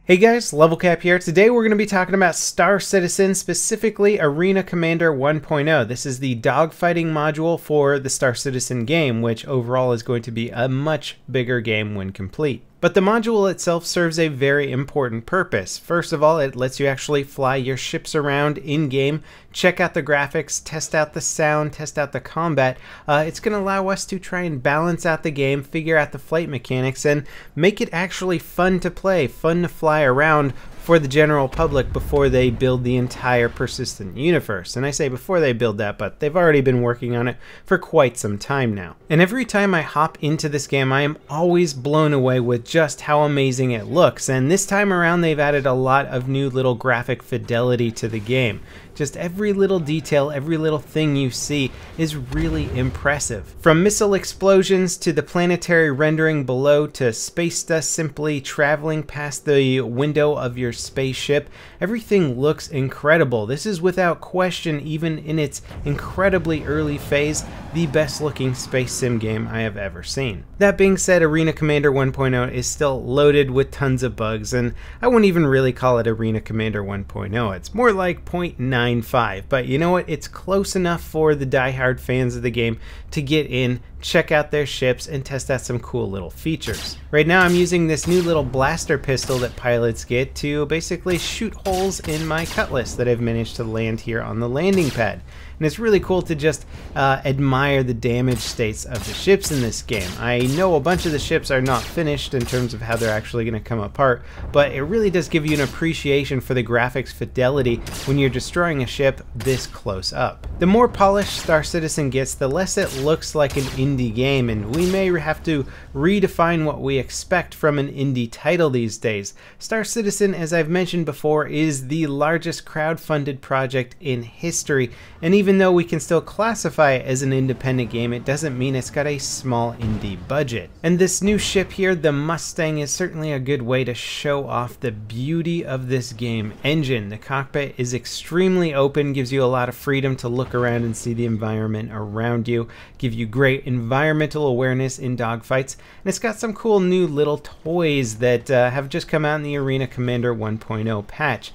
Hey guys, LevelCap here. Today we're going to be talking about Star Citizen, specifically Arena Commander 1.0. This is the dogfighting module for the Star Citizen game, which overall is going to be a much bigger game when complete. But the module itself serves a very important purpose. First of all, it lets you actually fly your ships around in-game, check out the graphics, test out the sound, test out the combat. It's going to allow us to try and balance out the game, figure out the flight mechanics, and make it actually fun to play, fun to fly around for the general public before they build the entire persistent universe. And I say before they build that, but they've already been working on it for quite some time now. And every time I hop into this game, I am always blown away with just how amazing it looks. And this time around, they've added a lot of new little graphic fidelity to the game. Just every little detail, every little thing you see is really impressive. From missile explosions to the planetary rendering below to space dust simply traveling past the window of your spaceship, everything looks incredible. This is without question, even in its incredibly early phase, the best looking space sim game I have ever seen. That being said, Arena Commander 1.0 is still loaded with tons of bugs, and I wouldn't even really call it Arena Commander 1.0. It's more like 0.95, but you know what? It's close enough for the diehard fans of the game to get in, check out their ships, and test out some cool little features. Right now I'm using this new little blaster pistol that pilots get to basically shoot holes in my cutlass that I've managed to land here on the landing pad. And it's really cool to just admire the damage states of the ships in this game. I know a bunch of the ships are not finished in terms of how they're actually going to come apart, but it really does give you an appreciation for the graphics fidelity when you're destroying a ship this close up. The more polished Star Citizen gets, the less it looks like an indie game, and we may have to redefine what we expect from an indie title these days. Star Citizen, as I've mentioned before, is the largest crowd-funded project in history, and even though we can still classify it as an independent game, it doesn't mean it's got a small indie budget. And this new ship here, the Mustang, is certainly a good way to show off the beauty of this game engine. The cockpit is extremely open, gives you a lot of freedom to look around and see the environment around you, give you great environmental awareness in dogfights, and it's got some cool new little toys that have just come out in the Arena Commander 1.0 patch.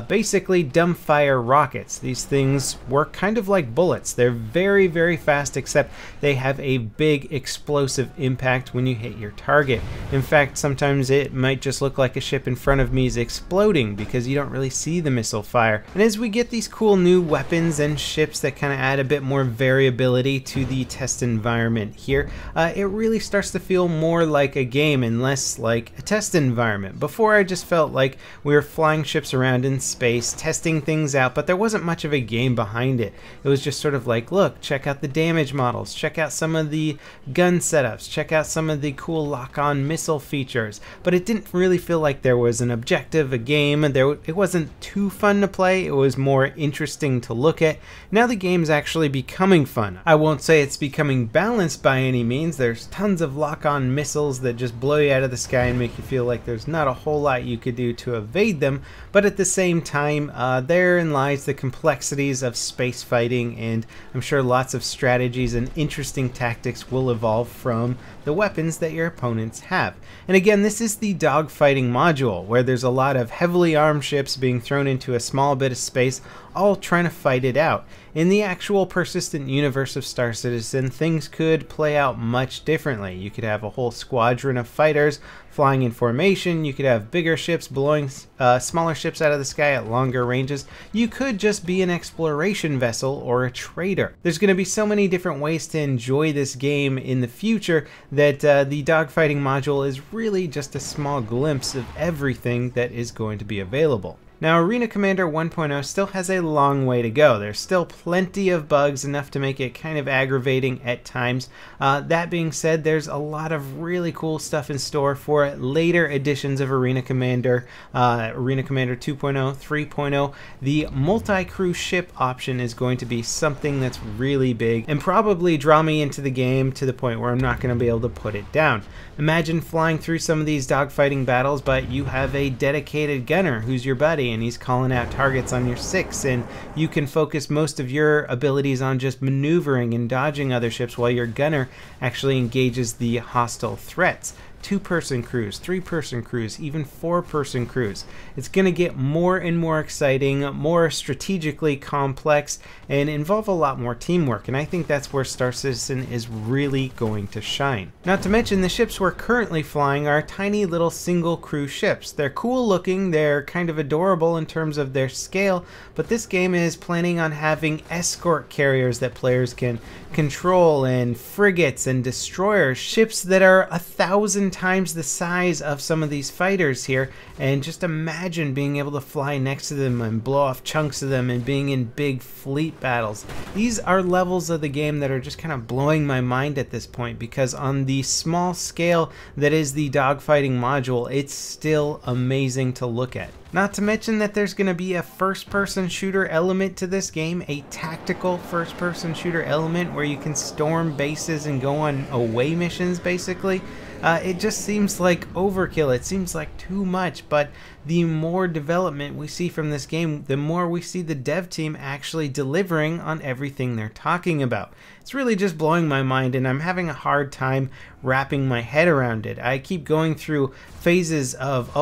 Basically dumbfire rockets. These things work kind of like bullets. They're very, very fast, except they have a big explosive impact when you hit your target. In fact, sometimes it might just look like a ship in front of me is exploding because you don't really see the missile fire. And as we get these cool new weapons and ships that kind of add a bit more variability to the test environment here, it really starts to feel more like a game and less like a test environment. Before, I just felt like we were flying ships around in space, testing things out, but there wasn't much of a game behind it. It was just sort of like, look, check out the damage models, check out some of the gun setups, check out some of the cool lock-on missile features, but it didn't really feel like there was an objective, a game. It wasn't too fun to play, it was more interesting to look at. Now the game's actually becoming fun. I won't say it's becoming balanced by any means. There's tons of lock-on missiles that just blow you out of the sky and make you feel like there's not a whole lot you could do to evade them, but at the same time, therein lies the complexities of space fighting, and I'm sure lots of strategies and interesting tactics will evolve from the weapons that your opponents have. And again, this is the dogfighting module, where there's a lot of heavily armed ships being thrown into a small bit of space, all trying to fight it out. In the actual persistent universe of Star Citizen, things could play out much differently. You could have a whole squadron of fighters flying in formation, you could have bigger ships blowing smaller ships out of the sky at longer ranges, you could just be an exploration vessel or a trader. There's going to be so many different ways to enjoy this game in the future that the dogfighting module is really just a small glimpse of everything that is going to be available. Now, Arena Commander 1.0 still has a long way to go. There's still plenty of bugs, enough to make it kind of aggravating at times. That being said, there's a lot of really cool stuff in store for later editions of Arena Commander 2.0, 3.0. The multi-crew ship option is going to be something that's really big and probably draw me into the game to the point where I'm not going to be able to put it down. Imagine flying through some of these dogfighting battles, but you have a dedicated gunner who's your buddy, and he's calling out targets on your 6, and you can focus most of your abilities on just maneuvering and dodging other ships while your gunner actually engages the hostile threats. 2-person crews, 3-person crews, even 4-person crews. It's going to get more and more exciting, more strategically complex, and involve a lot more teamwork, and I think that's where Star Citizen is really going to shine. Not to mention, the ships we're currently flying are tiny little single crew ships. They're cool looking, they're kind of adorable in terms of their scale, but this game is planning on having escort carriers that players can control, and frigates and destroyers, ships that are 1,000 times the size of some of these fighters here, and just imagine being able to fly next to them and blow off chunks of them and being in big fleet battles. These are levels of the game that are just kind of blowing my mind at this point, because on the small scale that is the dogfighting module, it's still amazing to look at. Not to mention that there's going to be a first-person shooter element to this game, a tactical first-person shooter element where you can storm bases and go on away missions, basically. It just seems like overkill. It seems like too much, but the more development we see from this game, the more we see the dev team actually delivering on everything they're talking about. It's really just blowing my mind, and I'm having a hard time wrapping my head around it. I keep going through phases of,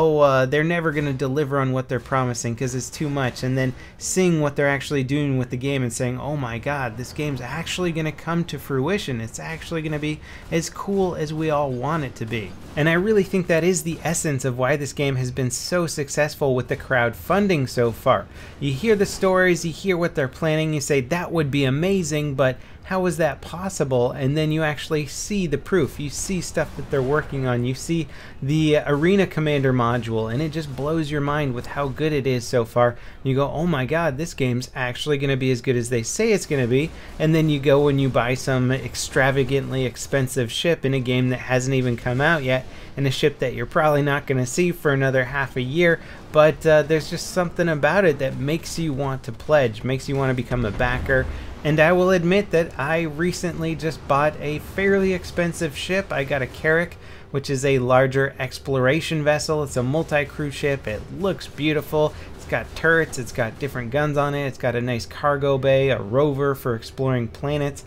they're never going to deliver on what they're promising because it's too much, and then seeing what they're actually doing with the game and saying, oh my god, this game's actually going to come to fruition. It's actually going to be as cool as we all want it to be. And I really think that is the essence of why this game has been so successful with the crowdfunding so far. You hear the stories, you hear what they're planning, you say that would be amazing, but how is that possible? And then you actually see the proof. You see stuff that they're working on. You see the Arena Commander module, and it just blows your mind with how good it is so far. You go, oh my god, this game's actually going to be as good as they say it's going to be. And then you go and you buy some extravagantly expensive ship in a game that hasn't even come out yet, and a ship that you're probably not going to see for another half a year. But there's just something about it that makes you want to pledge, makes you want to become a backer. And I will admit that I recently just bought a fairly expensive ship. I got a Carrack, which is a larger exploration vessel. It's a multi-crew ship. It looks beautiful. It's got turrets, it's got different guns on it, it's got a nice cargo bay, a rover for exploring planets.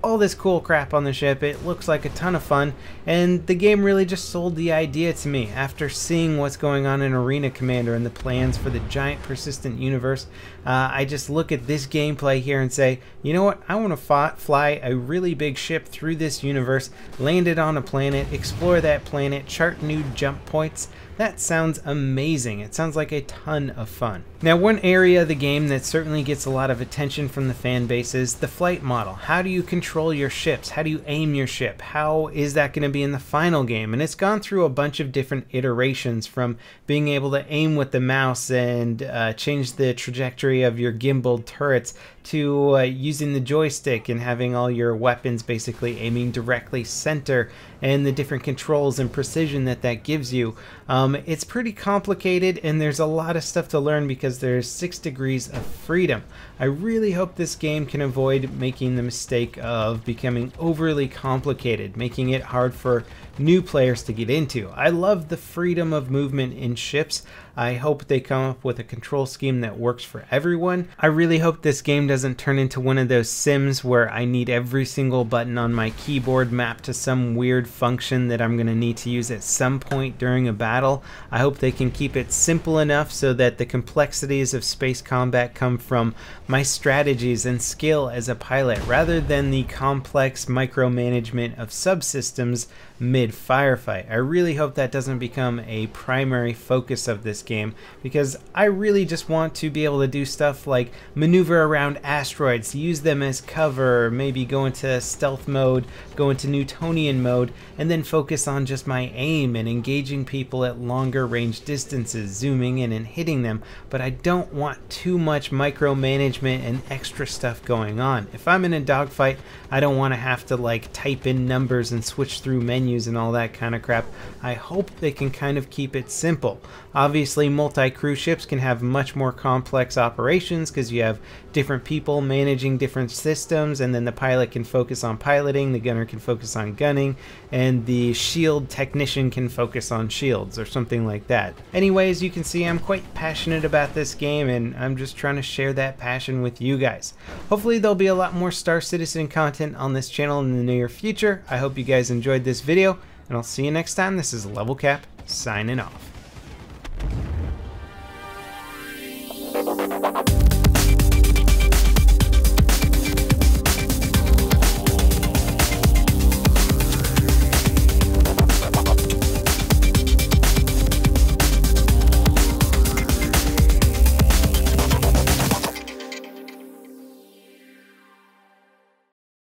All this cool crap on the ship. It looks like a ton of fun, and the game really just sold the idea to me. After seeing what's going on in Arena Commander and the plans for the giant persistent universe, I just look at this gameplay here and say, you know what, I want to fly a really big ship through this universe, land it on a planet, explore that planet, chart new jump points. That sounds amazing. It sounds like a ton of fun. Now, one area of the game that certainly gets a lot of attention from the fan base is the flight model. How do you control your ships? How do you aim your ship? How is that going to be in the final game? And it's gone through a bunch of different iterations, from being able to aim with the mouse and change the trajectory of your gimbaled turrets, to using the joystick and having all your weapons basically aiming directly center, and the different controls and precision that that gives you. It's pretty complicated, and there's a lot of stuff to learn because there's 6 degrees of freedom. I really hope this game can avoid making the mistake of becoming overly complicated, making it hard for new players to get into. I love the freedom of movement in ships. I hope they come up with a control scheme that works for everyone. I really hope this game doesn't turn into one of those Sims where I need every single button on my keyboard mapped to some weird function that I'm going to need to use at some point during a battle. I hope they can keep it simple enough so that the complexities of space combat come from my strategies and skill as a pilot, rather than the complex micromanagement of subsystems mid-firefight. I really hope that doesn't become a primary focus of this game, because I really just want to be able to do stuff like maneuver around asteroids, use them as cover, maybe go into stealth mode, go into Newtonian mode, and then focus on just my aim and engaging people at longer range distances, zooming in and hitting them. But I don't want too much micromanagement and extra stuff going on. If I'm in a dogfight, I don't want to have to like type in numbers and switch through menus and all that kind of crap. I hope they can kind of keep it simple. Obviously, multi-crew ships can have much more complex operations because you have different people managing different systems, and then the pilot can focus on piloting, the gunner can focus on gunning, and the shield technician can focus on shields, or something like that. Anyways, you can see I'm quite passionate about this game, and I'm just trying to share that passion with you guys. Hopefully there'll be a lot more Star Citizen content on this channel in the near future. I hope you guys enjoyed this video, and I'll see you next time. This is LevelCap signing off.